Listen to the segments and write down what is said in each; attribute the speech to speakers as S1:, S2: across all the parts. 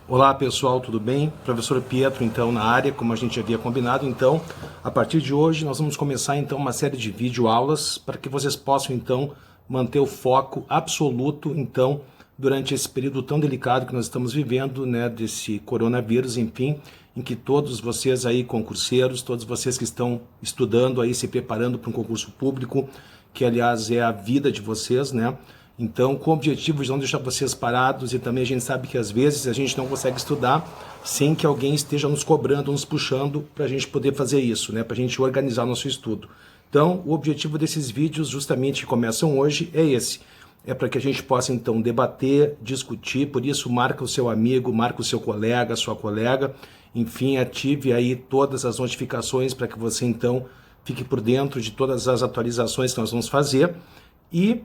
S1: Olá pessoal, tudo bem? Professor Pietro então na área, como a gente havia combinado. Então, a partir de hoje nós vamos começar então uma série de videoaulas para que vocês possam então manter o foco absoluto então durante esse período tão delicado que nós estamos vivendo, né, desse coronavírus, enfim, em que todos vocês aí concurseiros, todos vocês que estão estudando aí, se preparando para um concurso público, que aliás é a vida de vocês, né? Então, com o objetivo de não deixar vocês parados, e também a gente sabe que às vezes a gente não consegue estudar sem que alguém esteja nos cobrando, nos puxando para a gente poder fazer isso, né? Para a gente organizar nosso estudo. Então, o objetivo desses vídeos, justamente que começam hoje, é esse. É para que a gente possa então debater, discutir, por isso marca o seu amigo, marca o seu colega, a sua colega, enfim, ative aí todas as notificações para que você então fique por dentro de todas as atualizações que nós vamos fazer. E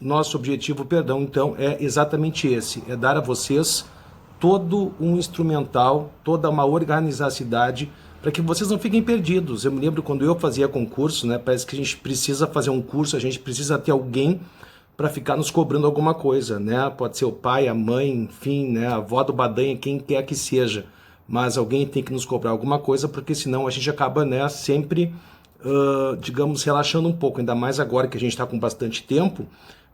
S1: nosso objetivo, então, é exatamente esse, é dar a vocês todo um instrumental, toda uma organizacidade, para que vocês não fiquem perdidos. Eu me lembro quando eu fazia concurso, né, parece que a gente precisa fazer um curso, a gente precisa ter alguém para ficar nos cobrando alguma coisa, né, pode ser o pai, a mãe, enfim, né, a avó do Badanha, quem quer que seja, mas alguém tem que nos cobrar alguma coisa, porque senão a gente acaba, né, sempre digamos, relaxando um pouco, ainda mais agora que a gente está com bastante tempo.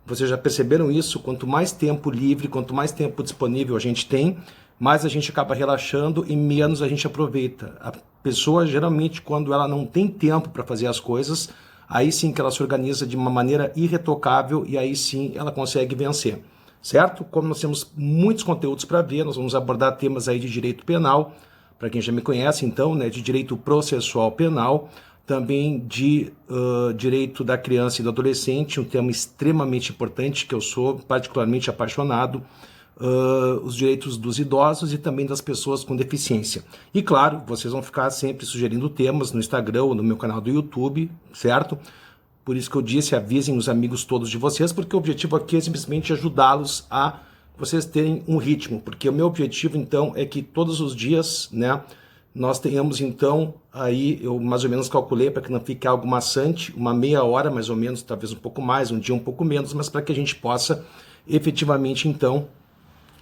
S1: Vocês já perceberam isso? Quanto mais tempo livre, quanto mais tempo disponível a gente tem, mais a gente acaba relaxando e menos a gente aproveita. A pessoa, geralmente, quando ela não tem tempo para fazer as coisas, aí sim que ela se organiza de uma maneira irretocável e aí sim ela consegue vencer, certo? Como nós temos muitos conteúdos para ver, nós vamos abordar temas aí de direito penal, para quem já me conhece, então, né, de direito processual penal, também de direito da criança e do adolescente, um tema extremamente importante que eu sou particularmente apaixonado, os direitos dos idosos e também das pessoas com deficiência. E claro, vocês vão ficar sempre sugerindo temas no Instagram ou no meu canal do YouTube, certo? Por isso que eu disse, avisem os amigos todos de vocês, porque o objetivo aqui é simplesmente ajudá-los a vocês terem um ritmo, porque o meu objetivo então é que todos os dias, né, nós tenhamos então, aí eu mais ou menos calculei para que não fique algo maçante, uma meia hora mais ou menos, talvez um pouco mais, um dia um pouco menos, mas para que a gente possa efetivamente então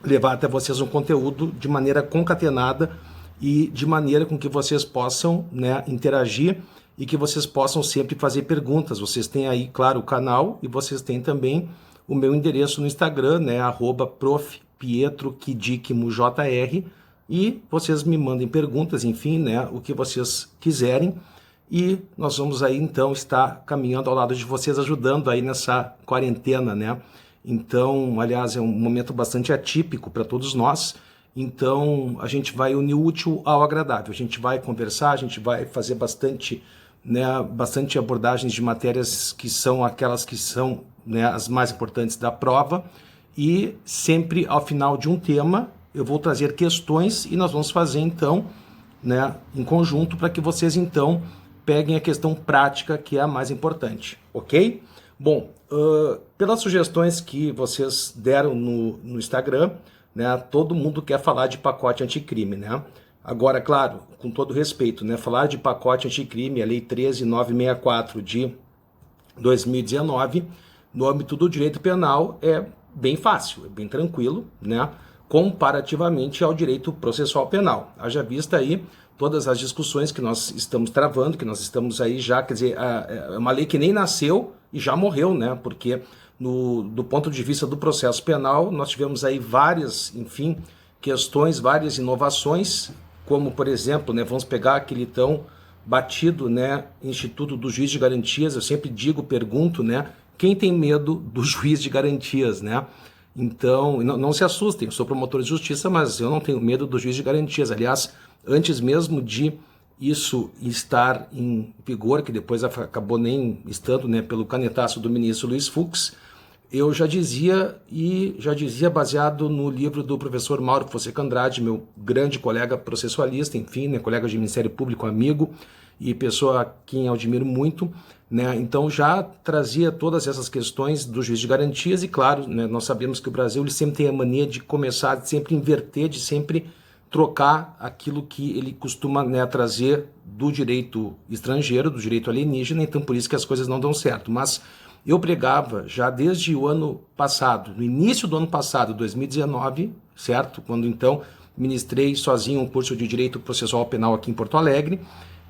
S1: levar até vocês um conteúdo de maneira concatenada e de maneira com que vocês possam, né, interagir e que vocês possam sempre fazer perguntas. Vocês têm aí, claro, o canal e vocês têm também o meu endereço no Instagram, né, @prof.pietrokidikmojr, e vocês me mandem perguntas, enfim, né, o que vocês quiserem, e nós vamos aí então estar caminhando ao lado de vocês, ajudando aí nessa quarentena, né? Então, aliás, é um momento bastante atípico para todos nós, então a gente vai unir o útil ao agradável, a gente vai conversar, a gente vai fazer bastante, né, bastante abordagens de matérias que são aquelas que são, né, as mais importantes da prova, e sempre ao final de um tema eu vou trazer questões e nós vamos fazer então, né, em conjunto, para que vocês então peguem a questão prática, que é a mais importante, ok? Bom, pelas sugestões que vocês deram no Instagram, né, todo mundo quer falar de pacote anticrime, né? Agora, claro, com todo respeito, né, falar de pacote anticrime, a Lei 13.964 de 2019, no âmbito do direito penal, é bem fácil, é bem tranquilo, né? Comparativamente ao direito processual penal. Haja vista aí todas as discussões que nós estamos travando, que nós estamos aí já, quer dizer, é uma lei que nem nasceu e já morreu, né? Porque do ponto de vista do processo penal, nós tivemos aí várias, enfim, questões, várias inovações, como, por exemplo, né, vamos pegar aquele tão batido, né, Instituto do Juiz de Garantias. Eu sempre digo, pergunto, né, quem tem medo do juiz de garantias, né? Então, não se assustem, eu sou promotor de justiça, mas eu não tenho medo do juiz de garantias. Aliás, antes mesmo de isso estar em vigor, que depois acabou nem estando, né, pelo canetaço do ministro Luiz Fux, eu já dizia baseado no livro do professor Mauro Fonseca Andrade, meu grande colega processualista, enfim, né, colega de Ministério Público, amigo e pessoa a quem eu admiro muito, né? Então já trazia todas essas questões do juiz de garantias e, claro, né, nós sabemos que o Brasil ele sempre tem a mania de começar, de sempre inverter, de sempre trocar aquilo que ele costuma, né, trazer do direito estrangeiro, do direito alienígena, então por isso que as coisas não dão certo. Mas eu pregava já desde o ano passado, no início do ano passado, 2019, certo? Quando então ministrei sozinho um curso de Direito Processual Penal aqui em Porto Alegre.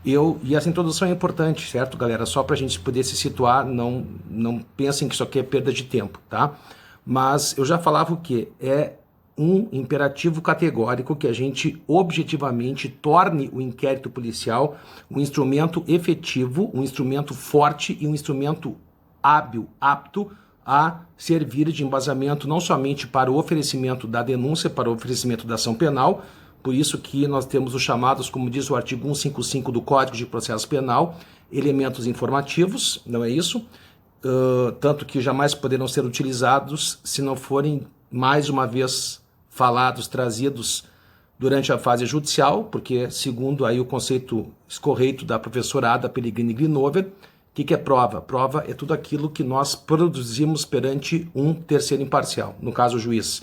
S1: E essa introdução é importante, certo, galera? Só para a gente poder se situar, não pensem que isso aqui é perda de tempo, tá? Mas eu já falava o quê? É um imperativo categórico que a gente objetivamente torne o inquérito policial um instrumento efetivo, um instrumento forte e um instrumento hábil, apto a servir de embasamento não somente para o oferecimento da denúncia, para o oferecimento da ação penal. Por isso que nós temos os chamados, como diz o artigo 155 do Código de Processo Penal, elementos informativos, não é isso? Tanto que jamais poderão ser utilizados se não forem, mais uma vez, falados, trazidos durante a fase judicial, porque, segundo aí o conceito escorreito da professora Ada Pellegrini Grinover, o que é prova? Prova é tudo aquilo que nós produzimos perante um terceiro imparcial, no caso o juiz,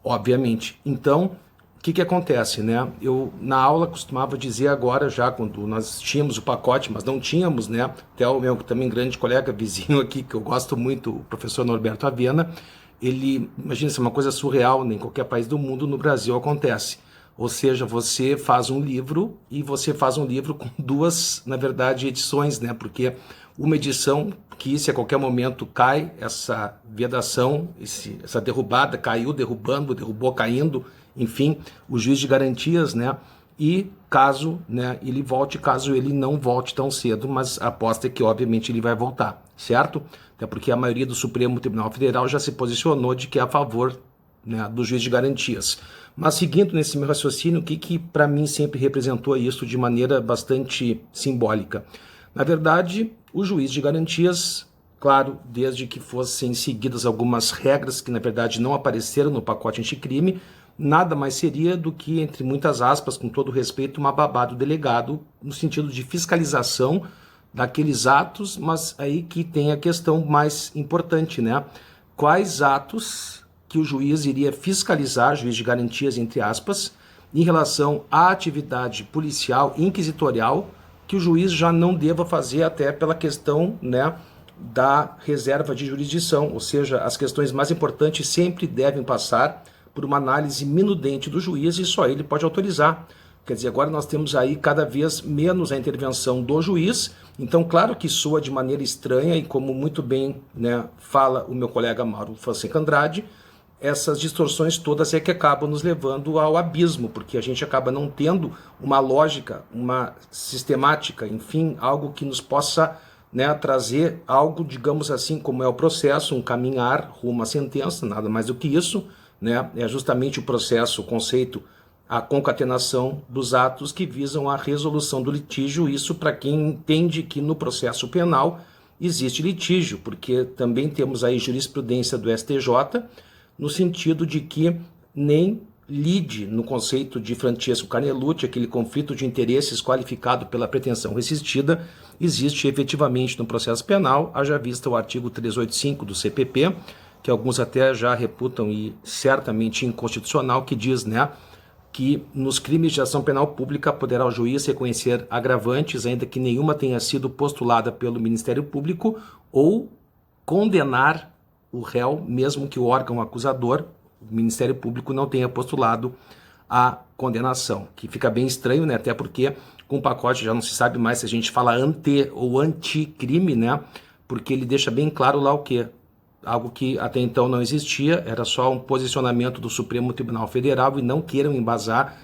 S1: obviamente. Então, o que acontece, né? Eu, na aula, costumava dizer agora, já quando nós tínhamos o pacote, mas não tínhamos, né? Até o meu também grande colega, vizinho aqui, que eu gosto muito, o professor Norberto Avena, ele, imagina, isso é uma coisa surreal, em qualquer país do mundo, no Brasil acontece. Ou seja, você faz um livro e você faz um livro com duas, na verdade, edições, né? Porque uma edição que, se a qualquer momento cai, essa vedação, essa derrubada, caiu derrubando, derrubou caindo, enfim, o juiz de garantias, né? E caso, né, ele volte, caso ele não volte tão cedo, mas a aposta é que, obviamente, ele vai voltar, certo? Até porque a maioria do Supremo Tribunal Federal já se posicionou de que é a favor, né, do juiz de garantias. Mas seguindo nesse meu raciocínio, o que para mim sempre representou isso de maneira bastante simbólica? Na verdade, o juiz de garantias, claro, desde que fossem seguidas algumas regras que na verdade não apareceram no pacote anticrime, nada mais seria do que, entre muitas aspas, com todo respeito, uma babá do delegado, no sentido de fiscalização daqueles atos, mas aí que tem a questão mais importante, né? Quais atos que o juiz iria fiscalizar, juiz de garantias, entre aspas, em relação à atividade policial inquisitorial, que o juiz já não deva fazer até pela questão, né, da reserva de jurisdição, ou seja, as questões mais importantes sempre devem passar por uma análise minudente do juiz e só ele pode autorizar. Quer dizer, agora nós temos aí cada vez menos a intervenção do juiz, então claro que soa de maneira estranha e como muito bem, né, fala o meu colega Mauro Fonseca Andrade, essas distorções todas é que acabam nos levando ao abismo, porque a gente acaba não tendo uma lógica, uma sistemática, enfim, algo que nos possa, né, trazer algo, digamos assim, como é o processo, um caminhar rumo à sentença, nada mais do que isso, né? É justamente o processo, o conceito, a concatenação dos atos que visam a resolução do litígio, isso para quem entende que no processo penal existe litígio, porque também temos aí jurisprudência do STJ, no sentido de que nem lide no conceito de Francesco Carnelucci, aquele conflito de interesses qualificado pela pretensão resistida, existe efetivamente no processo penal, haja vista o artigo 385 do CPP, que alguns até já reputam e certamente inconstitucional, que diz, né, que nos crimes de ação penal pública poderá o juiz reconhecer agravantes, ainda que nenhuma tenha sido postulada pelo Ministério Público, ou condenar o réu, mesmo que o órgão acusador, o Ministério Público, não tenha postulado a condenação, que fica bem estranho, né? Até porque com o pacote já não se sabe mais se a gente fala ante ou anticrime, né? Porque ele deixa bem claro lá o quê? Algo que até então não existia, era só um posicionamento do Supremo Tribunal Federal, e não queiram embasar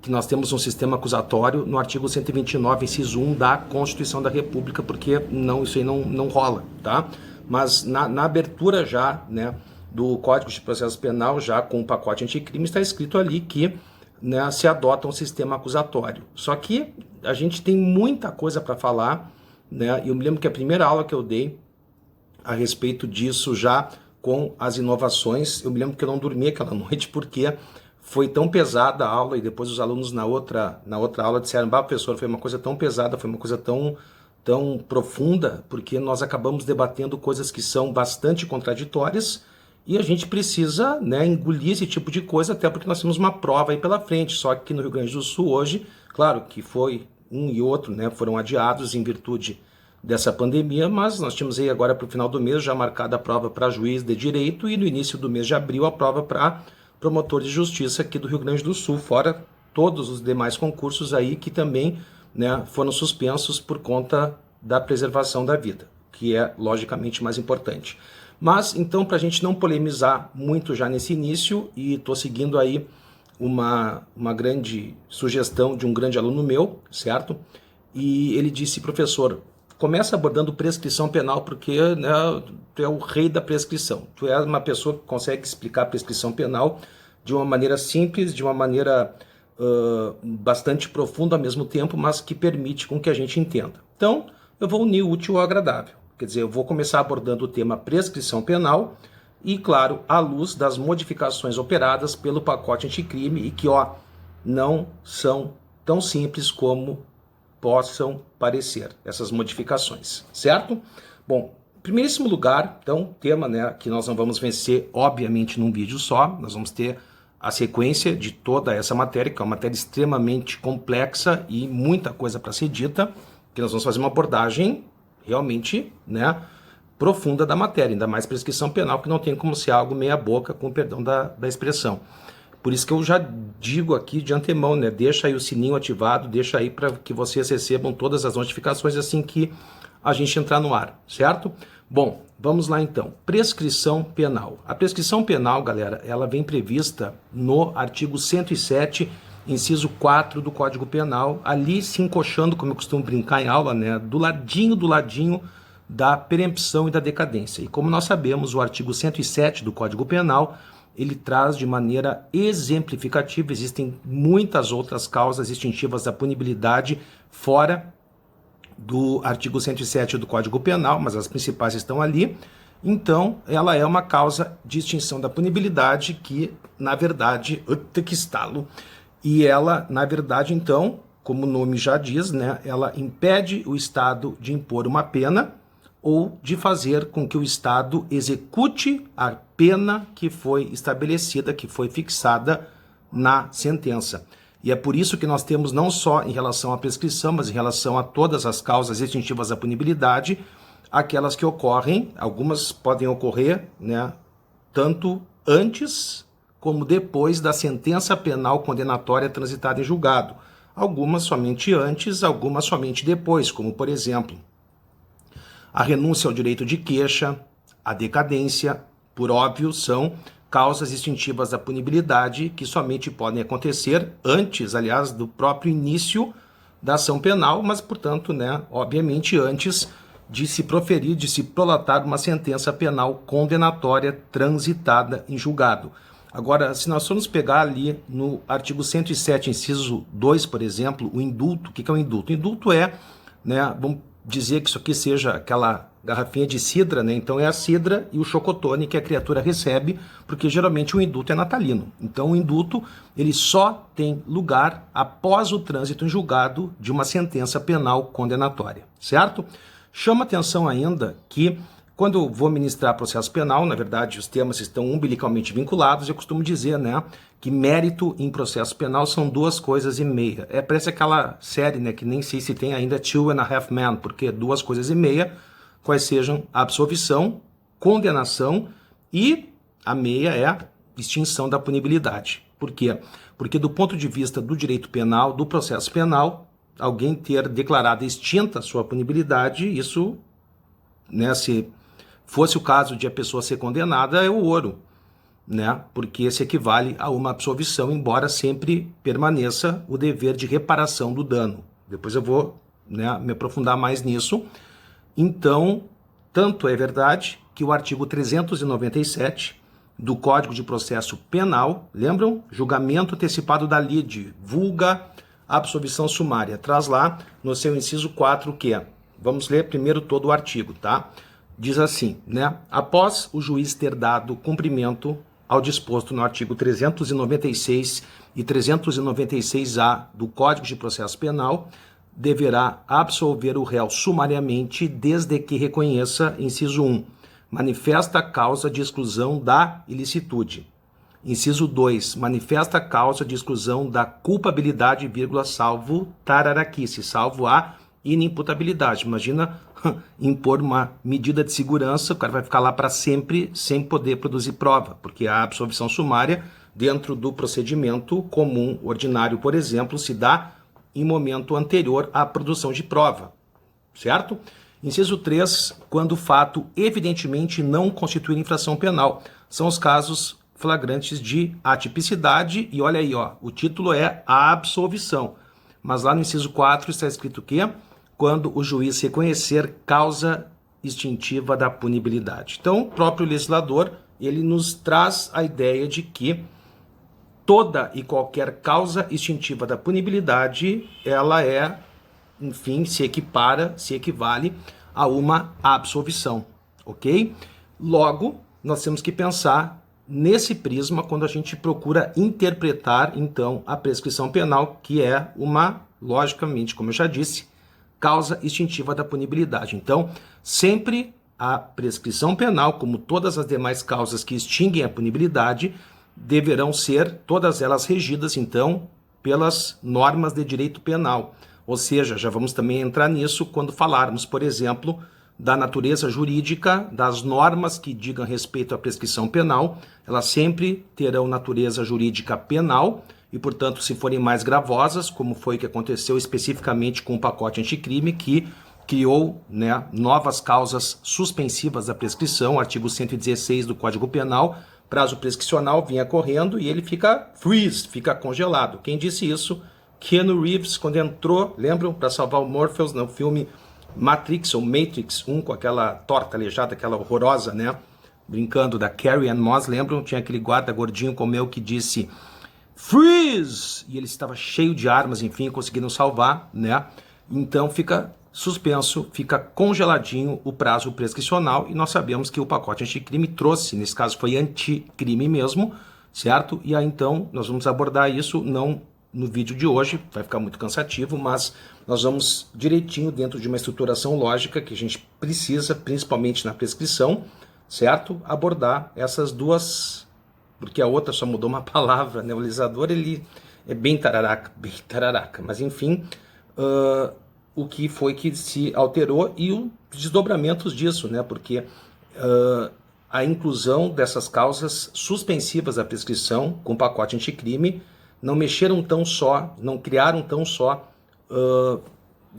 S1: que nós temos um sistema acusatório no artigo 129, inciso 1 da Constituição da República, porque não, isso aí não rola, tá? Mas na abertura já, né, do Código de Processo Penal, já com o pacote anticrime, está escrito ali que, né, se adota um sistema acusatório. Só que a gente tem muita coisa para falar, né? Eu me lembro que a primeira aula que eu dei a respeito disso, já com as inovações, eu me lembro que eu não dormi aquela noite porque foi tão pesada a aula, e depois os alunos na outra aula disseram: "Bah, professor, foi uma coisa tão pesada, foi uma coisa tão profunda, porque nós acabamos debatendo coisas que são bastante contraditórias e a gente precisa, né, engolir esse tipo de coisa, até porque nós temos uma prova aí pela frente." Só que no Rio Grande do Sul hoje, claro que foi um e outro, né, foram adiados em virtude dessa pandemia, mas nós tínhamos aí agora para o final do mês já marcada a prova para juiz de direito, e no início do mês de abril a prova para promotor de justiça aqui do Rio Grande do Sul, fora todos os demais concursos aí que também, né, foram suspensos por conta da preservação da vida, que é logicamente mais importante. Mas então, para a gente não polemizar muito já nesse início, e estou seguindo aí uma grande sugestão de um grande aluno meu, certo? E ele disse: professor, começa abordando prescrição penal, porque, né, tu é o rei da prescrição. Tu é uma pessoa que consegue explicar a prescrição penal de uma maneira simples, de uma maneira bastante profunda ao mesmo tempo, mas que permite com que a gente entenda. Então, eu vou unir o útil ao agradável. Quer dizer, eu vou começar abordando o tema prescrição penal e, claro, à luz das modificações operadas pelo pacote anticrime e que, não são tão simples como possam parecer essas modificações, certo? Bom, em primeiríssimo lugar, então, tema, né, que nós não vamos vencer, obviamente, num vídeo só, nós vamos ter a sequência de toda essa matéria, que é uma matéria extremamente complexa e muita coisa para ser dita, que nós vamos fazer uma abordagem realmente, né, profunda da matéria, ainda mais prescrição penal, que não tem como ser algo meia boca, com o perdão da expressão. Por isso que eu já digo aqui de antemão, né, deixa aí o sininho ativado, deixa aí para que vocês recebam todas as notificações assim que a gente entrar no ar, certo? Bom, vamos lá então. Prescrição penal. A prescrição penal, galera, ela vem prevista no artigo 107, inciso 4 do Código Penal, ali se encoxando, como eu costumo brincar em aula, né, do ladinho da perempção e da decadência. E como nós sabemos, o artigo 107 do Código Penal, ele traz de maneira exemplificativa, existem muitas outras causas extintivas da punibilidade fora do artigo 107 do Código Penal, mas as principais estão ali. Então, ela é uma causa de extinção da punibilidade que, na verdade, que estalo, e ela, na verdade, então, como o nome já diz, né, ela impede o Estado de impor uma pena ou de fazer com que o Estado execute a pena que foi estabelecida, que foi fixada na sentença. E é por isso que nós temos, não só em relação à prescrição, mas em relação a todas as causas extintivas da punibilidade, aquelas que ocorrem, algumas podem ocorrer, né, tanto antes como depois da sentença penal condenatória transitada em julgado. Algumas somente antes, algumas somente depois, como, por exemplo, a renúncia ao direito de queixa, a decadência, por óbvio, são causas extintivas da punibilidade que somente podem acontecer antes, aliás, do próprio início da ação penal, mas, portanto, né, obviamente, antes de se proferir, de se prolatar uma sentença penal condenatória transitada em julgado. Agora, se nós formos pegar ali no artigo 107, inciso 2, por exemplo, o indulto, o que é o indulto? O indulto é, né, vamos dizer que isso aqui seja aquela garrafinha de cidra, né? Então é a cidra e o chocotone que a criatura recebe, porque geralmente o indulto é natalino. Então o indulto, ele só tem lugar após o trânsito em julgado de uma sentença penal condenatória, certo? Chama atenção ainda que quando eu vou ministrar processo penal, na verdade os temas estão umbilicalmente vinculados, eu costumo dizer, né, que mérito em processo penal são 2 coisas e meia. Parece aquela série, né, que nem sei se tem ainda, 2.5 Men, porque 2 coisas e meia, quais sejam a absolvição, condenação e a meia é a extinção da punibilidade. Por quê? Porque do ponto de vista do direito penal, do processo penal, alguém ter declarado extinta a sua punibilidade, isso, né, se fosse o caso de a pessoa ser condenada, é o ouro, né? Porque se equivale a uma absolvição, embora sempre permaneça o dever de reparação do dano. Depois eu vou, né, me aprofundar mais nisso. Então, tanto é verdade que o artigo 397 do Código de Processo Penal, lembram? Julgamento antecipado da lide, vulga absolvição sumária, traz lá no seu inciso 4 o que é? Vamos ler primeiro todo o artigo, tá? Diz assim, né? Após o juiz ter dado cumprimento ao disposto no artigo 396 e 396-A do Código de Processo Penal, deverá absolver o réu sumariamente desde que reconheça, inciso 1, manifesta a causa de exclusão da ilicitude. Inciso 2, manifesta a causa de exclusão da culpabilidade, vírgula, salvo tararaquice, salvo a inimputabilidade. Imagina impor uma medida de segurança, o cara vai ficar lá para sempre sem poder produzir prova, porque a absolvição sumária dentro do procedimento comum ordinário, por exemplo, se dá em momento anterior à produção de prova, certo? Inciso 3, quando o fato evidentemente não constitui infração penal. São os casos flagrantes de atipicidade, e olha aí, ó, o título é a absolvição. Mas lá no inciso 4 está escrito que quando o juiz reconhecer causa extintiva da punibilidade. Então, o próprio legislador, ele nos traz a ideia de que toda e qualquer causa extintiva da punibilidade, ela é, enfim, se equivale a uma absolvição, ok? Logo, nós temos que pensar nesse prisma quando a gente procura interpretar, então, a prescrição penal, que é uma, logicamente, como eu já disse, causa extintiva da punibilidade. Então, sempre a prescrição penal, como todas as demais causas que extinguem a punibilidade, deverão ser todas elas regidas, então, pelas normas de direito penal. Ou seja, já vamos também entrar nisso quando falarmos, por exemplo, da natureza jurídica, das normas que digam respeito à prescrição penal. Elas sempre terão natureza jurídica penal e, portanto, se forem mais gravosas, como foi o que aconteceu especificamente com o pacote anticrime, que criou, né, novas causas suspensivas da prescrição, artigo 116 do Código Penal, prazo prescricional vinha correndo e ele fica freeze, fica congelado. Quem disse isso? Keanu Reeves, quando entrou, lembram, para salvar o Morpheus no filme Matrix, ou Matrix 1, com aquela torta aleijada, aquela horrorosa, né? Brincando da Carrie Ann Moss, lembram? Tinha aquele guarda gordinho como eu que disse freeze! E ele estava cheio de armas, enfim, conseguiram salvar, né? Então fica suspenso, fica congeladinho o prazo prescricional, e nós sabemos que o pacote anticrime trouxe, nesse caso foi anticrime mesmo, certo? E aí então nós vamos abordar isso, não no vídeo de hoje, vai ficar muito cansativo, mas nós vamos direitinho dentro de uma estruturação lógica que a gente precisa, principalmente na prescrição, certo? Abordar essas duas, porque a outra só mudou uma palavra, né? O legislador, ele é bem tararaca, mas enfim, o que foi que se alterou e os desdobramentos disso, né? Porque a inclusão dessas causas suspensivas da prescrição com o pacote anticrime não mexeram tão só, não criaram tão só,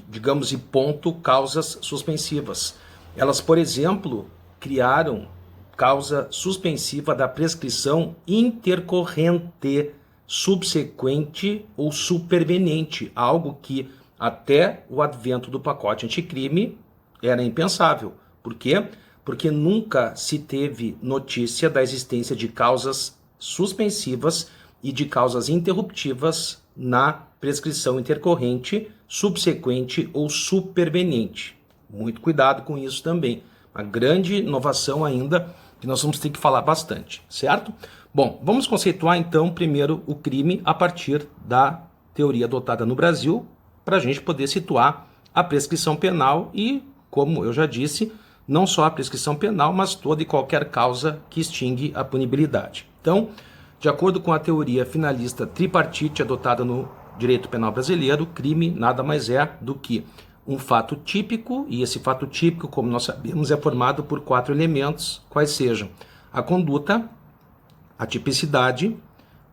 S1: digamos, e ponto, causas suspensivas. Elas, por exemplo, criaram causa suspensiva da prescrição intercorrente, subsequente ou superveniente, algo que até o advento do pacote anticrime era impensável. Por quê? Porque nunca se teve notícia da existência de causas suspensivas e de causas interruptivas na prescrição intercorrente, subsequente ou superveniente. Muito cuidado com isso também. Uma grande inovação ainda que nós vamos ter que falar bastante, certo? Bom, vamos conceituar então primeiro o crime a partir da teoria adotada no Brasil, para a gente poder situar a prescrição penal e, como eu já disse, não só a prescrição penal, mas toda e qualquer causa que extingue a punibilidade. Então, de acordo com a teoria finalista tripartite adotada no direito penal brasileiro, crime nada mais é do que um fato típico, e esse fato típico, como nós sabemos, é formado por 4 elementos, quais sejam a conduta, a tipicidade,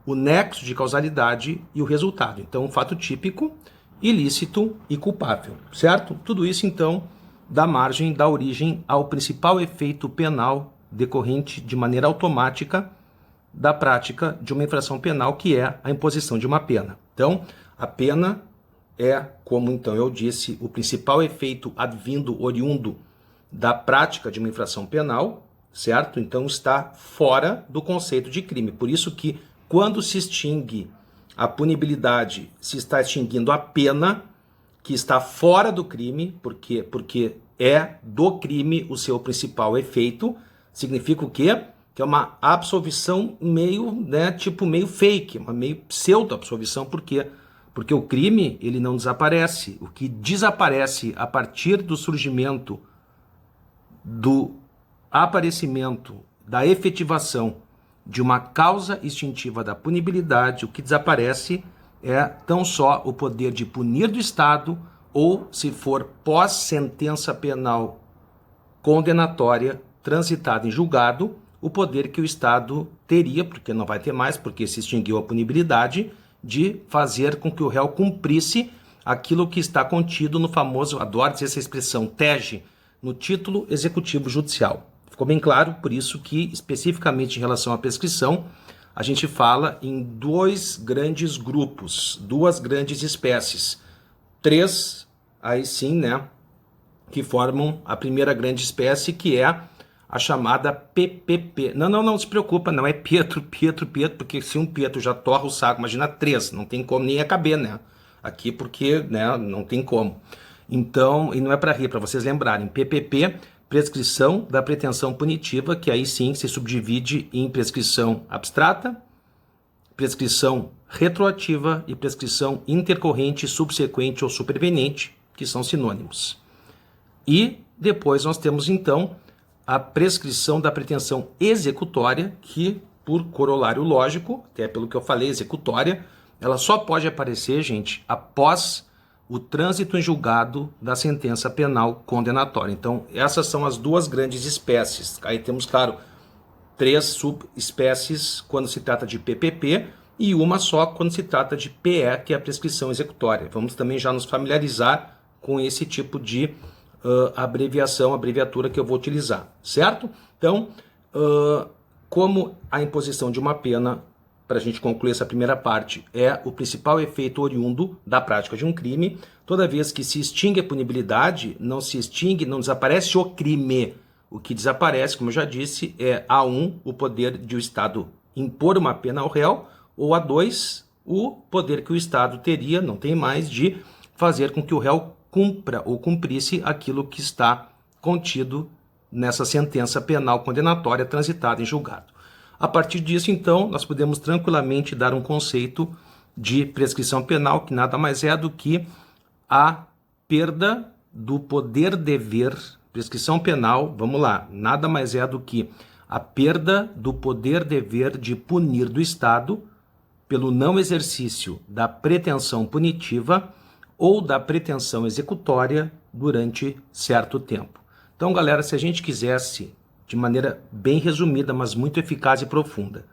S1: o nexo de causalidade e o resultado. Então, um fato típico, ilícito e culpável, certo? Tudo isso, então, dá origem ao principal efeito penal decorrente de maneira automática da prática de uma infração penal, que é a imposição de uma pena. Então, a pena é, como então eu disse, o principal efeito advindo, oriundo da prática de uma infração penal, certo? Então está fora do conceito de crime. Por isso que quando se extingue a punibilidade, se está extinguindo a pena, que está fora do crime, porque é do crime o seu principal efeito, significa o quê? Que é uma absolvição meio, né, tipo meio fake, uma meio pseudo-absolvição. Por quê? Porque o crime, ele não desaparece. O que desaparece a partir do surgimento, do aparecimento, da efetivação de uma causa extintiva da punibilidade, o que desaparece é tão só o poder de punir do Estado, ou, se for pós-sentença penal condenatória transitada em julgado, o poder que o Estado teria, porque não vai ter mais, porque se extinguiu a punibilidade, de fazer com que o réu cumprisse aquilo que está contido no famoso, adoro dizer essa expressão, TEG, no título executivo judicial. Ficou bem claro, por isso que, especificamente em relação à prescrição, a gente fala em dois grandes grupos, duas grandes espécies. Três, aí sim, né, que formam a primeira grande espécie, que é a chamada PPP. Não se preocupa, não é Pietro, porque se um Pietro já torra o saco, imagina três, não tem como nem ia caber, né? Aqui porque, né, não tem como. Então, e não é para rir, para vocês lembrarem, PPP, prescrição da pretensão punitiva, que aí sim se subdivide em prescrição abstrata, prescrição retroativa e prescrição intercorrente, subsequente ou superveniente, que são sinônimos. E depois nós temos então a prescrição da pretensão executória, que por corolário lógico, até pelo que eu falei, executória, ela só pode aparecer, gente, após o trânsito em julgado da sentença penal condenatória. Então, essas são as duas grandes espécies. Aí temos, claro, três subespécies quando se trata de PPP e uma só quando se trata de PE, que é a prescrição executória. Vamos também já nos familiarizar com esse tipo de abreviatura que eu vou utilizar, certo? Então, como a imposição de uma pena, para a gente concluir essa primeira parte, é o principal efeito oriundo da prática de um crime, toda vez que se extingue a punibilidade, não se extingue, não desaparece o crime. O que desaparece, como eu já disse, é A1, o poder de o Estado impor uma pena ao réu, ou A2, o poder que o Estado teria, não tem mais, de fazer com que o réu cumpra ou cumprisse aquilo que está contido nessa sentença penal condenatória transitada em julgado. A partir disso, então, nós podemos tranquilamente dar um conceito de prescrição penal, que nada mais é do que a perda do poder-dever. Prescrição penal, vamos lá, nada mais é do que a perda do poder-dever de punir do Estado pelo não exercício da pretensão punitiva ou da pretensão executória durante certo tempo. Então, galera, se a gente quisesse, de maneira bem resumida, mas muito eficaz e profunda,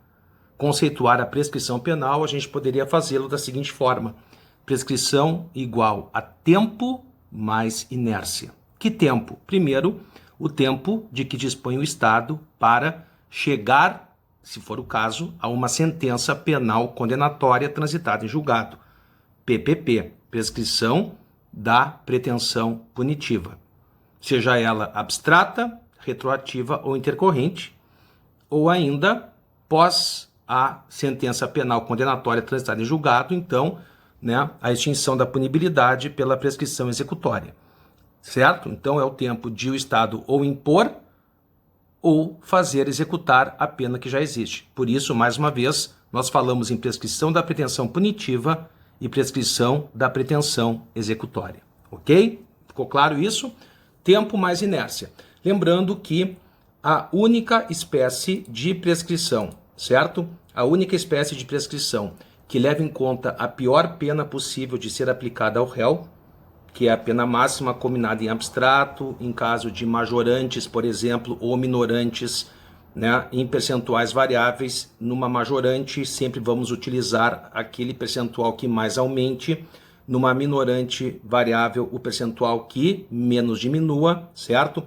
S1: conceituar a prescrição penal, a gente poderia fazê-lo da seguinte forma: prescrição igual a tempo mais inércia. Que tempo? Primeiro, o tempo de que dispõe o Estado para chegar, se for o caso, a uma sentença penal condenatória transitada em julgado. PPP, prescrição da pretensão punitiva, seja ela abstrata, retroativa ou intercorrente, ou ainda pós a sentença penal condenatória transitada em julgado, então, né, a extinção da punibilidade pela prescrição executória, certo? Então é o tempo de o Estado ou impor ou fazer executar a pena que já existe. Por isso, mais uma vez, nós falamos em prescrição da pretensão punitiva e prescrição da pretensão executória, ok? Ficou claro isso? Tempo mais inércia. Lembrando que a única espécie de prescrição, certo? A única espécie de prescrição que leva em conta a pior pena possível de ser aplicada ao réu, que é a pena máxima combinada em abstrato, em caso de majorantes, por exemplo, ou minorantes, né, em percentuais variáveis. Numa majorante, sempre vamos utilizar aquele percentual que mais aumente. Numa minorante variável, o percentual que menos diminua, certo?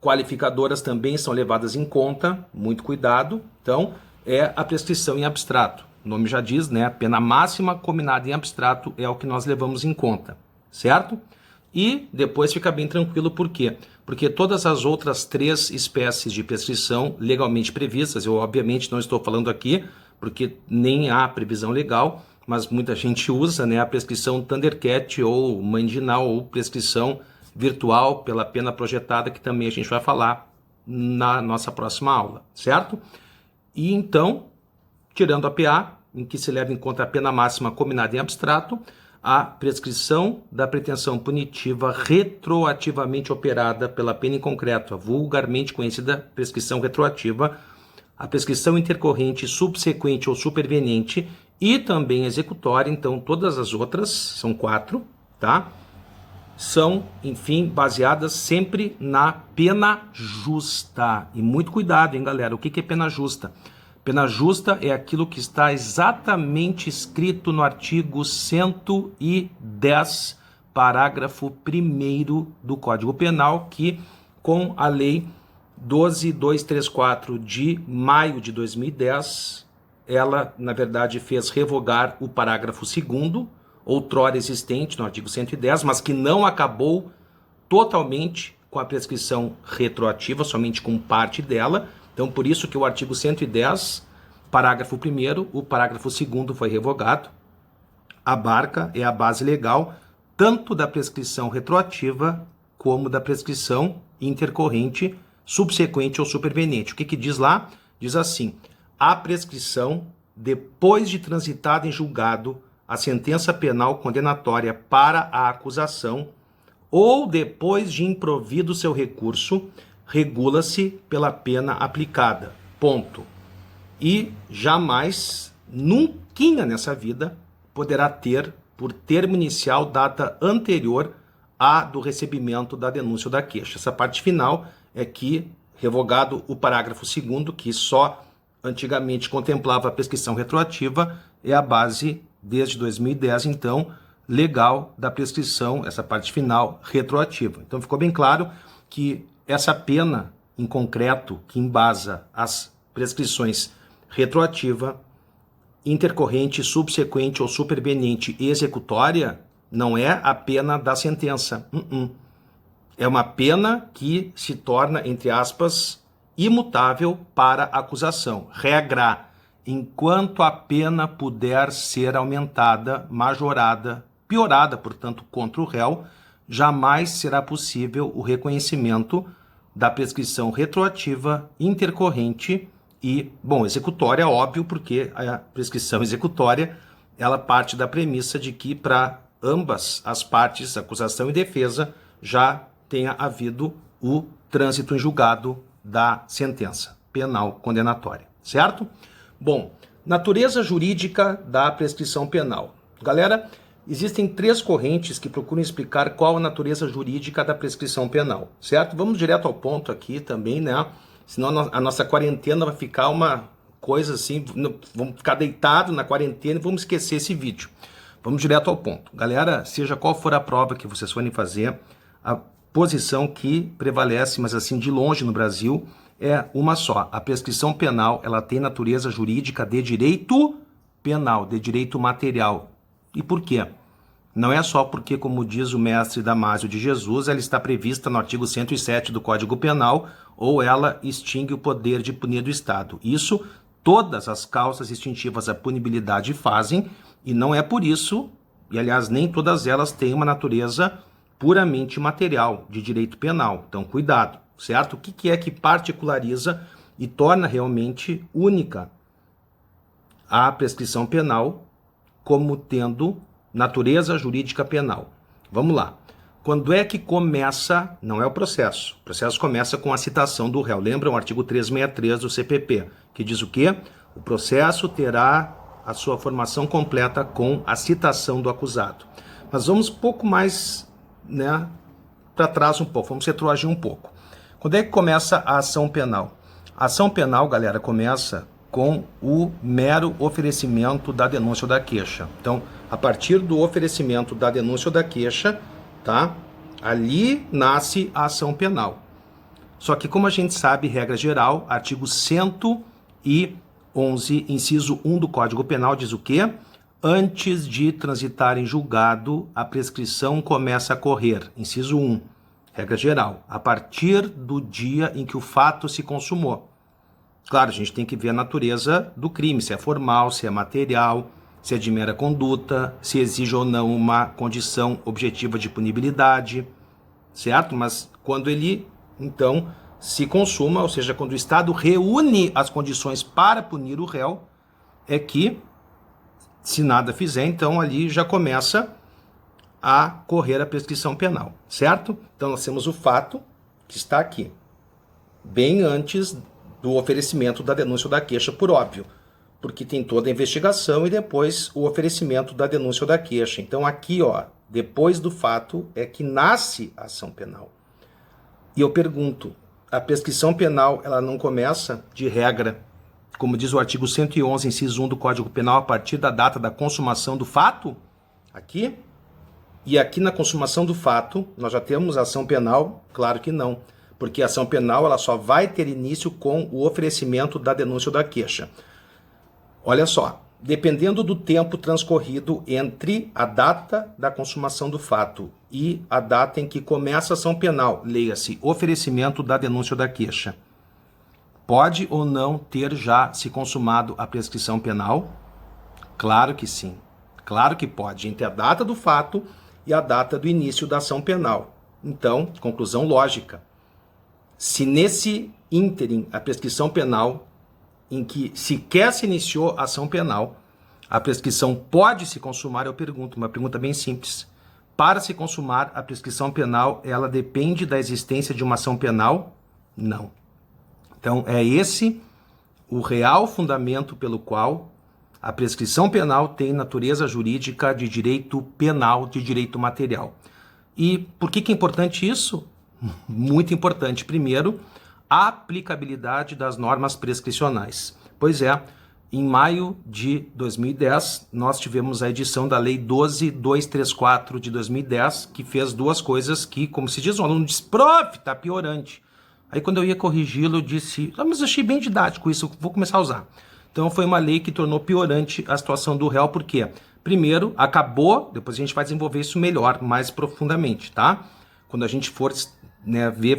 S1: Qualificadoras também são levadas em conta, muito cuidado. Então, é a prescrição em abstrato. O nome já diz, né? A pena máxima combinada em abstrato é o que nós levamos em conta, certo? E depois fica bem tranquilo, por quê? Porque todas as outras três espécies de prescrição legalmente previstas, eu obviamente não estou falando aqui, porque nem há previsão legal, mas muita gente usa, né, a prescrição Thundercat ou mandinal ou prescrição virtual pela pena projetada, que também a gente vai falar na nossa próxima aula, certo? E então, tirando a PA, em que se leva em conta a pena máxima combinada em abstrato, a prescrição da pretensão punitiva retroativamente operada pela pena em concreto, a vulgarmente conhecida prescrição retroativa, a prescrição intercorrente, subsequente ou superveniente e também executória. Então, todas as outras, são 4, tá? são, enfim, baseadas sempre na pena justa. E muito cuidado, hein, galera? O que é pena justa? Pena justa é aquilo que está exatamente escrito no artigo 110, parágrafo 1º do Código Penal, que com a lei 12.234 de maio de 2010, ela, na verdade, fez revogar o parágrafo 2º, outrora existente no artigo 110, mas que não acabou totalmente com a prescrição retroativa, somente com parte dela. Então, por isso que o artigo 110, parágrafo 1º, o parágrafo 2º foi revogado, abarca, é a base legal, tanto da prescrição retroativa como da prescrição intercorrente, subsequente ou superveniente. O que diz lá? Diz assim: a prescrição, depois de transitada em julgado a sentença penal condenatória para a acusação, ou depois de improvido seu recurso, regula-se pela pena aplicada. Ponto. E jamais, nunca nessa vida, poderá ter, por termo inicial, data anterior à do recebimento da denúncia ou da queixa. Essa parte final é que, revogado o parágrafo 2º, que só antigamente contemplava a prescrição retroativa, é a base, desde 2010, então, legal da prescrição, essa parte final, retroativa. Então ficou bem claro que essa pena, em concreto, que embasa as prescrições retroativa, intercorrente, subsequente ou superveniente e executória, não é a pena da sentença. É uma pena que se torna, entre aspas, imutável para a acusação. Regra: enquanto a pena puder ser aumentada, majorada, piorada, portanto, contra o réu, jamais será possível o reconhecimento da prescrição retroativa, intercorrente e, bom, executória, óbvio, porque a prescrição executória, ela parte da premissa de que para ambas as partes, acusação e defesa, já tenha havido o trânsito em julgado da sentença penal condenatória, certo? Bom, natureza jurídica da prescrição penal. Galera, existem 3 correntes que procuram explicar qual a natureza jurídica da prescrição penal, certo? Vamos direto ao ponto aqui também, né? Senão a nossa quarentena vai ficar uma coisa assim, vamos ficar deitado na quarentena e vamos esquecer esse vídeo. Vamos direto ao ponto. Galera, seja qual for a prova que vocês forem fazer, a posição que prevalece, mas assim de longe no Brasil, é uma só. A prescrição penal, ela tem natureza jurídica de direito penal, de direito material. E por quê? Não é só porque, como diz o mestre Damásio de Jesus, ela está prevista no artigo 107 do Código Penal, ou ela extingue o poder de punir do Estado. Isso todas as causas extintivas à punibilidade fazem, e não é por isso, e aliás nem todas elas têm uma natureza puramente material, de direito penal. Então cuidado, certo? O que é que particulariza e torna realmente única a prescrição penal como tendo natureza jurídica penal? Vamos lá. Quando é que começa? Não é o processo. O processo começa com a citação do réu. Lembra o artigo 363 do CPP, que diz o quê? O processo terá a sua formação completa com a citação do acusado. Mas vamos um pouco mais, né, para trás um pouco, vamos retroagir um pouco. Quando é que começa a ação penal? A ação penal, galera, começa com o mero oferecimento da denúncia ou da queixa. Então, a partir do oferecimento da denúncia ou da queixa, tá? Ali nasce a ação penal. Só que, como a gente sabe, regra geral, artigo 111, inciso 1 do Código Penal diz o quê? Antes de transitar em julgado, a prescrição começa a correr. Inciso 1, regra geral, a partir do dia em que o fato se consumou. Claro, a gente tem que ver a natureza do crime, se é formal, se é material, se é de mera conduta, se exige ou não uma condição objetiva de punibilidade, certo? Mas quando ele, então, se consuma, ou seja, quando o Estado reúne as condições para punir o réu, é que, se nada fizer, então ali já começa a correr a prescrição penal, certo? Então nós temos o fato que está aqui, bem antes do oferecimento da denúncia ou da queixa, por óbvio. porque tem toda a investigação e depois o oferecimento da denúncia ou da queixa. Então aqui, ó, depois do fato é que nasce a ação penal. E eu pergunto, a prescrição penal, ela não começa de regra, como diz o artigo 111, inciso 1 do Código Penal, a partir da data da consumação do fato? Aqui? E aqui na consumação do fato, nós já temos a ação penal? Claro que não, porque a ação penal ela só vai ter início com o oferecimento da denúncia ou da queixa. Olha só, dependendo do tempo transcorrido entre a data da consumação do fato e a data em que começa a ação penal, leia-se oferecimento da denúncia ou da queixa, pode ou não ter já se consumado a prescrição penal? Claro que sim, claro que pode, entre a data do fato e a data do início da ação penal. Então, conclusão lógica, se nesse ínterim a prescrição penal em que sequer se iniciou a ação penal, a prescrição pode se consumar, eu pergunto, uma pergunta bem simples. Para se consumar a prescrição penal, ela depende da existência de uma ação penal? Não. Então, é esse o real fundamento pelo qual a prescrição penal tem natureza jurídica de direito penal, de direito material. E por que é importante isso? Muito importante. Primeiro, a aplicabilidade das normas prescricionais. Pois é, em maio de 2010, nós tivemos a edição da Lei 12.234 de 2010, que fez duas coisas que, como se diz, o aluno diz, prof, tá piorante. Aí quando eu ia corrigi-lo, eu disse, mas eu achei bem didático isso, vou começar a usar. Então foi uma lei que tornou piorante a situação do réu, por quê? Primeiro, acabou, depois a gente vai desenvolver isso melhor, mais profundamente, tá? Quando a gente for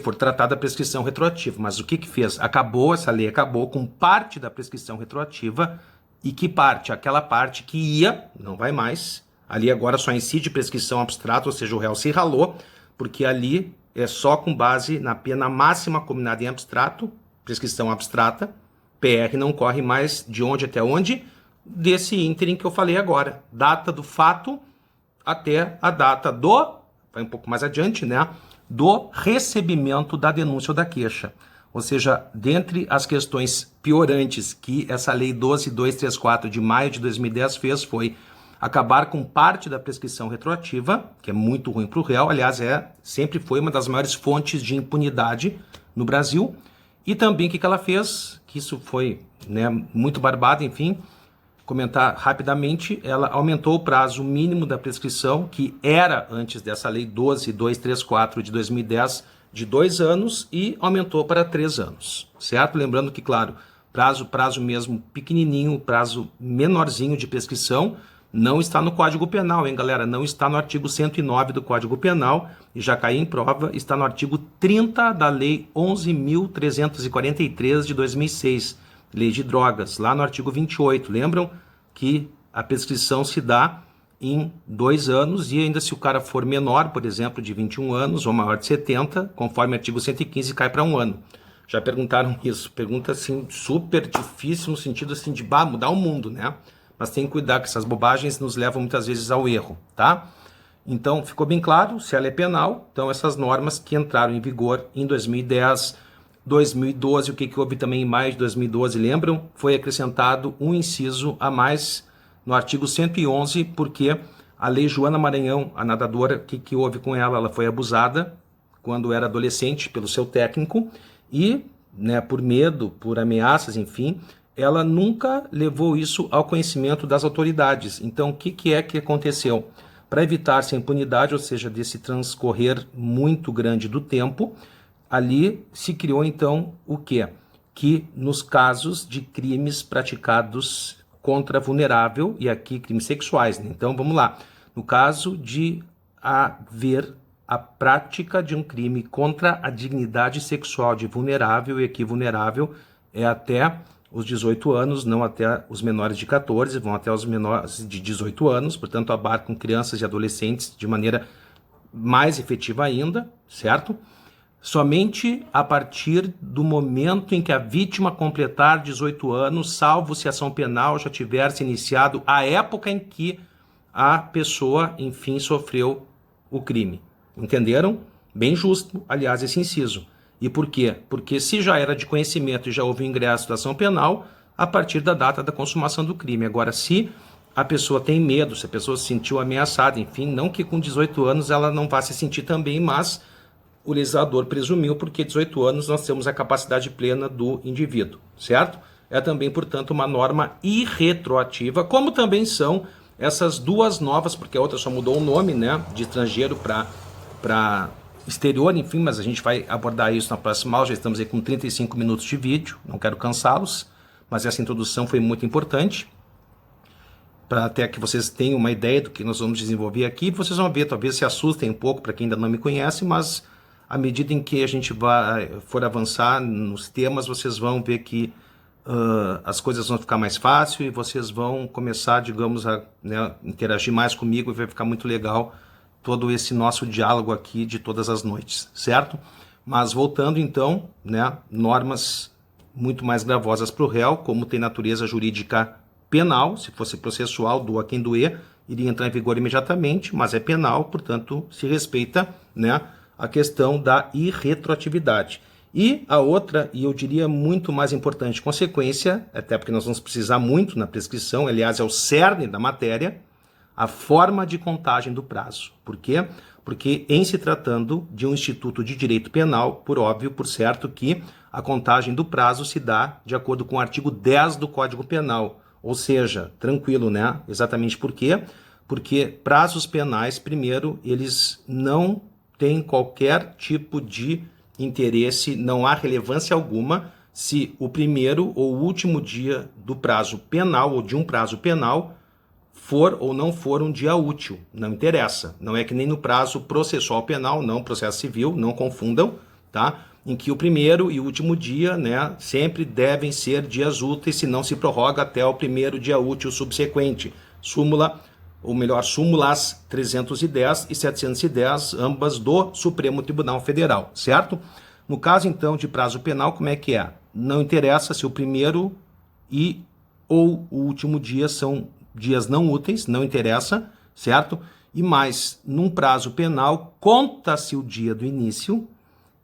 S1: for tratada a prescrição retroativa. Mas o que fez? Acabou, essa lei acabou com parte da prescrição retroativa. E que parte? Aquela parte que ia, não vai mais. Ali agora só incide prescrição abstrata, ou seja, o réu se ralou, porque ali é só com base na pena máxima combinada em abstrato, prescrição abstrata. PR não corre mais de onde até onde? Desse ínterim que eu falei agora. Data do fato até a data do, vai um pouco mais adiante, né? Do recebimento da denúncia ou da queixa. Ou seja, dentre as questões piorantes que essa Lei 12.234 de maio de 2010 fez foi acabar com parte da prescrição retroativa, que é muito ruim para o réu, aliás, sempre foi uma das maiores fontes de impunidade no Brasil, e também o que ela fez, que isso foi muito barbado, enfim, comentar rapidamente, ela aumentou o prazo mínimo da prescrição, que era antes dessa Lei 12.234 de 2010, de 2 anos, e aumentou para 3 anos, certo? Lembrando que, claro, prazo mesmo pequenininho, prazo menorzinho de prescrição, não está no Código Penal, hein, galera? Não está no artigo 109 do Código Penal, e já caiu em prova, está no artigo 30 da Lei 11.343 de 2006, Lei de Drogas, lá no artigo 28. Lembram que a prescrição se dá em 2 anos e ainda se o cara for menor, por exemplo, de 21 anos ou maior de 70, conforme o artigo 115, cai para 1 ano. Já perguntaram isso. Pergunta, assim, super difícil no sentido, assim, de mudar o mundo, né? Mas tem que cuidar que essas bobagens nos levam muitas vezes ao erro, tá? Então, ficou bem claro, se ela é penal, então essas normas que entraram em vigor em 2010, 2012, o que houve também em maio de 2012, lembram? Foi acrescentado um inciso a mais no artigo 111, porque a Lei Joana Maranhão, a nadadora, o que houve com ela? Ela foi abusada quando era adolescente pelo seu técnico e, por medo, por ameaças, enfim, ela nunca levou isso ao conhecimento das autoridades. Então, o que é que aconteceu? Para evitar-se a impunidade, ou seja, desse transcorrer muito grande do tempo, ali se criou, então, o quê? Que nos casos de crimes praticados contra vulnerável, e aqui crimes sexuais, né? Então, vamos lá. No caso de haver a prática de um crime contra a dignidade sexual de vulnerável, e aqui vulnerável é até os 18 anos, não até os menores de 14, vão até os menores de 18 anos, portanto, abarcam crianças e adolescentes de maneira mais efetiva ainda, certo? Somente a partir do momento em que a vítima completar 18 anos, salvo se a ação penal já tiver se iniciado a época em que a pessoa, enfim, sofreu o crime. Entenderam? Bem justo, aliás, esse inciso. E por quê? Porque se já era de conhecimento e já houve o ingresso da ação penal, a partir da data da consumação do crime. Agora, se a pessoa tem medo, se a pessoa se sentiu ameaçada, enfim, não que com 18 anos ela não vá se sentir também, mas o legislador presumiu, porque 18 anos nós temos a capacidade plena do indivíduo, certo? É também, portanto, uma norma irretroativa, como também são essas duas novas, porque a outra só mudou o nome, né, de estrangeiro para exterior, enfim, mas a gente vai abordar isso na próxima aula. Já estamos aí com 35 minutos de vídeo, não quero cansá-los, mas essa introdução foi muito importante, para até que vocês tenham uma ideia do que nós vamos desenvolver aqui. Vocês vão ver, talvez se assustem um pouco para quem ainda não me conhece, mas à medida em que a gente for avançar nos temas, vocês vão ver que as coisas vão ficar mais fácil e vocês vão começar, digamos, a, né, interagir mais comigo, e vai ficar muito legal todo esse nosso diálogo aqui de todas as noites, certo? Mas voltando então, né, normas muito mais gravosas para o réu, como tem natureza jurídica penal, se fosse processual, doa quem doer, iria entrar em vigor imediatamente, mas é penal, portanto, se respeita, né, a questão da irretroatividade. E a outra, e eu diria muito mais importante, consequência, até porque nós vamos precisar muito na prescrição, aliás, é o cerne da matéria, a forma de contagem do prazo. Por quê? Porque em se tratando de um instituto de direito penal, por óbvio, por certo, que a contagem do prazo se dá de acordo com o artigo 10 do Código Penal. Ou seja, tranquilo, né? Exatamente por quê? Porque prazos penais, primeiro, eles não têm qualquer tipo de interesse, não há relevância alguma se o primeiro ou último dia do prazo penal ou de um prazo penal for ou não for um dia útil, não interessa. Não é que nem no prazo processual penal, não processo civil, não confundam, tá? Em que o primeiro e o último dia, né, sempre devem ser dias úteis, se não se prorroga até o primeiro dia útil subsequente. Súmula, ou melhor, súmulas 310 e 710, ambas do Supremo Tribunal Federal, certo? No caso, então, de prazo penal, como é que é? Não interessa se o primeiro e ou o último dia são dias não úteis, não interessa, certo? E mais, num prazo penal, conta-se o dia do início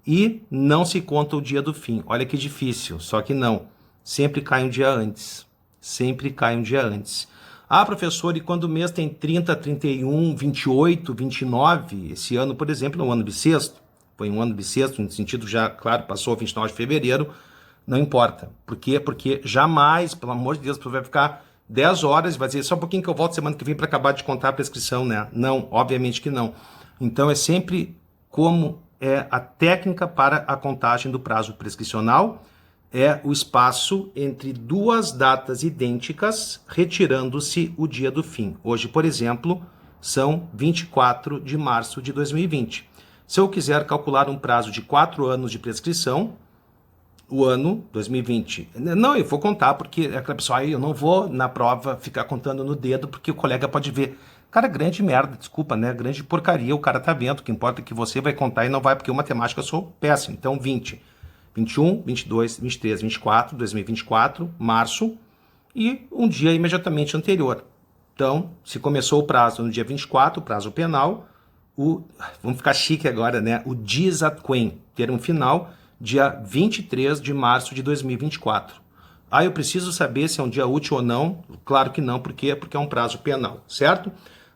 S1: e não se conta o dia do fim. Olha que difícil, só que não. Sempre cai um dia antes. Sempre cai um dia antes. Ah, professor, e quando o mês tem 30, 31, 28, 29, esse ano, por exemplo, é um ano bissexto, foi um ano bissexto, no sentido já, claro, passou 29 de fevereiro, não importa. Por quê? Porque jamais, pelo amor de Deus, você vai ficar 10 horas e vai dizer, só um pouquinho que eu volto semana que vem para acabar de contar a prescrição, né? Não, obviamente que não. Então, é sempre como é a técnica para a contagem do prazo prescricional, é o espaço entre duas datas idênticas, retirando-se o dia do fim. Hoje, por exemplo, são 24 de março de 2020. Se eu quiser calcular um prazo de 4 anos de prescrição, o ano 2020. Não, eu vou contar, porque aquela pessoa, eu não vou na prova ficar contando no dedo, porque o colega pode ver. Cara, grande merda, desculpa, né? Grande porcaria, o cara tá vendo. O que importa é que você vai contar e não vai, porque eu matemática eu sou péssimo. Então, 20, 21, 22, 23, 24, 2024, março, e um dia imediatamente anterior. Então, se começou o prazo no dia 24, o prazo penal, vamos ficar chique agora, né? O dies ad quem, termo final, dia 23 de março de 2024. Ah, eu preciso saber se é um dia útil ou não? Claro que não, por quê? Porque é um prazo penal, certo?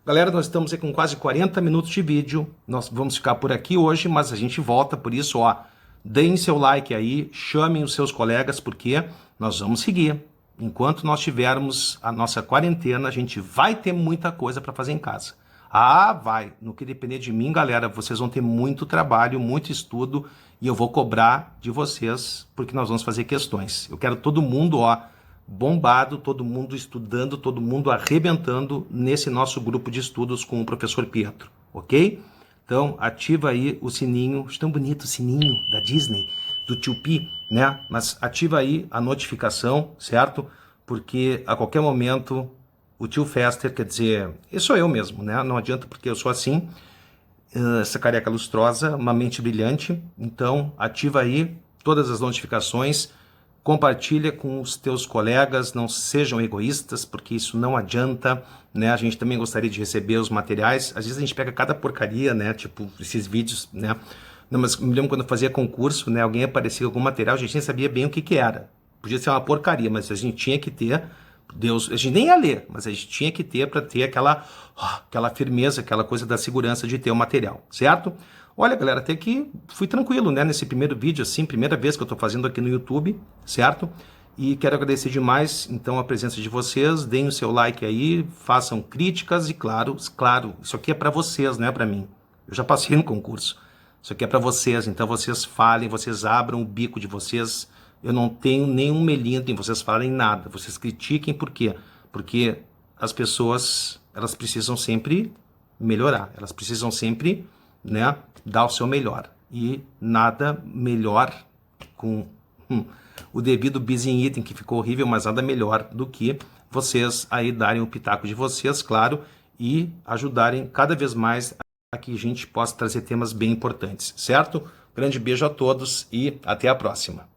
S1: Galera, nós estamos aí com quase 40 minutos de vídeo, nós vamos ficar por aqui hoje, mas a gente volta, por isso, ó, deem seu like aí, chamem os seus colegas, porque nós vamos seguir. Enquanto nós tivermos a nossa quarentena, a gente vai ter muita coisa para fazer em casa. Ah, vai. No que depender de mim, galera, vocês vão ter muito trabalho, muito estudo, e eu vou cobrar de vocês, porque nós vamos fazer questões. Eu quero todo mundo, ó, bombado, todo mundo estudando, todo mundo arrebentando nesse nosso grupo de estudos com o professor Pietro, ok? Então, ativa aí o sininho, tão bonito o sininho da Disney, do Tio Pi, né? Mas ativa aí a notificação, certo? Porque a qualquer momento o tio Fester, quer dizer, eu sou eu mesmo, né? Não adianta porque eu sou assim, essa careca lustrosa, uma mente brilhante. Então, ativa aí todas as notificações, compartilha com os teus colegas, não sejam egoístas, porque isso não adianta, né? A gente também gostaria de receber os materiais. Às vezes a gente pega cada porcaria, né? Tipo, esses vídeos, né? Não, mas me lembro quando eu fazia concurso, né? Alguém aparecia com algum material, a gente nem sabia bem o que que era. podia ser uma porcaria, mas a gente tinha que ter, Deus, a gente nem ia ler, mas a gente tinha que ter para ter aquela firmeza, aquela coisa da segurança de ter o material, certo? Olha, galera, até que fui tranquilo, né, nesse primeiro vídeo, assim, primeira vez que eu tô fazendo aqui no YouTube, certo? E quero agradecer demais, então, a presença de vocês, deem o seu like aí, façam críticas e, claro, isso aqui é para vocês, não é para mim. Eu já passei no concurso. Isso aqui é para vocês, então vocês falem, vocês abram o bico de vocês. Eu não tenho nenhum melindre em vocês falarem nada. Vocês critiquem por quê? Porque as pessoas, elas precisam sempre melhorar. Elas precisam sempre, né, dar o seu melhor. E nada melhor com o devido bis in idem, que ficou horrível, mas nada melhor do que vocês aí darem o pitaco de vocês, claro, e ajudarem cada vez mais a que a gente possa trazer temas bem importantes, certo? Grande beijo a todos e até a próxima.